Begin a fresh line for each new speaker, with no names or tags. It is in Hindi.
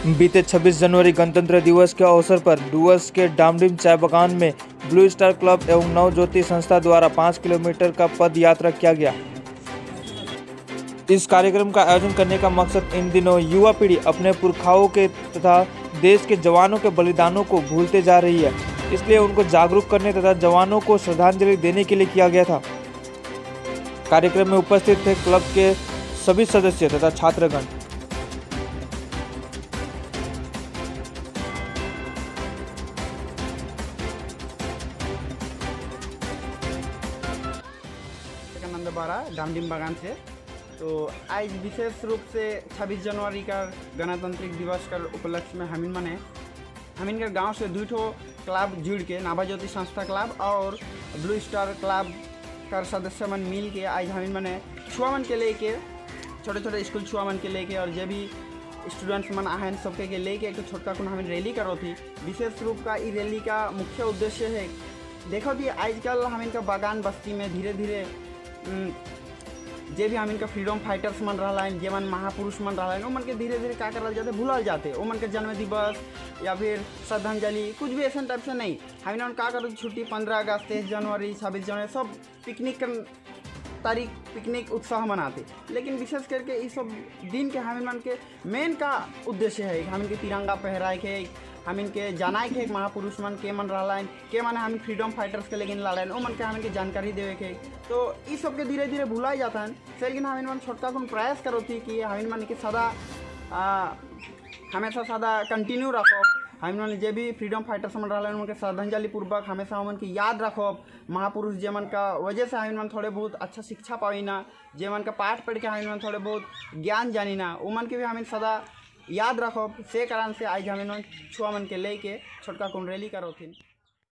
बीते 26 जनवरी गणतंत्र दिवस के अवसर पर डुवर्स के डामडिम चाय बागान में ब्लू स्टार क्लब एवं नवज्योति संस्था द्वारा 5 किलोमीटर का पद यात्रा किया गया। इस कार्यक्रम का आयोजन करने का मकसद इन दिनों युवा पीढ़ी अपने पुरखाओं के तथा देश के जवानों के बलिदानों को भूलते जा रही है, इसलिए उनको जागरूक करने तथा जवानों को श्रद्धांजलि देने के लिए किया गया था। कार्यक्रम में उपस्थित थे क्लब के सभी सदस्य तथा छात्रगण।
नंद बारा डामडिम बागान से। तो आज विशेष रूप से 26 जनवरी का गणतंत्र दिवस का उपलक्ष्य में हमीन के गांव से 2 क्लब जुड़ के नवज्योति संस्था क्लब और ब्लू स्टार क्लब का सदस्य मन मिल के आज हमीन छुआ मन के लेके छोटे छोटे स्कूल छुआ मन के लेके और जो भी स्टूडेंट्स मन आए सबके के लेके एक छोटका को हमीन रैली करो थी। विशेष रूप का ये रैली का मुख्य उद्देश्य है, देखो कि आजकल हमीन का बागान बस्ती में धीरे धीरे जे भी हमीन का फ्रीडम फाइटर्स मन रहा है, जे मन महापुरुष मन रहा है, वो मन के धीरे धीरे क्या करल जाते भूलल जाते। वो मन के जन्म दिवस या फिर श्रद्धांजलि कुछ भी ऐसा टाइप से नहीं, हमीन क्या करो छुट्टी 15 अगस्त 23 जनवरी 26 जनवरी सब पिकनिक का तारीख पिकनिक उत्साह मनाते। लेकिन विशेष करके इस सब दिन के हमीन के मेन का उद्देश्य है हमीन के तिरंगा फहराए के, हमीन के जानाए के महापुरुष मन के मन रहा के मन हमीन फ्रीडम फाइटर्स के लेकिन लड़ाई वो मन के हमीन के जानकारी देवे के। तो इस सब के धीरे धीरे भुलाई जाता है। लेकिन हमीन मन छोटका कौन प्रयास करो थी कि हमीन मन के सदा हमेशा सदा कंटिन्यू रखो। हमीन मन जे भी फ्रीडम फाइटर्स मन रहा उनके श्रद्धांजलि पूर्वक हमेशा उन की याद रखो। महापुरुष जे मन का वजह से हमीन मन थोड़े बहुत अच्छा शिक्षा पाई ना, जे मन का पाठ पढ़ के हमीन मन थोड़े बहुत ज्ञान जानी ना, वो मन के भी हमीन सदा याद रखो। से कारण से आज हमीन छुआ मन के लेके छोटका कौन रैली करो थी।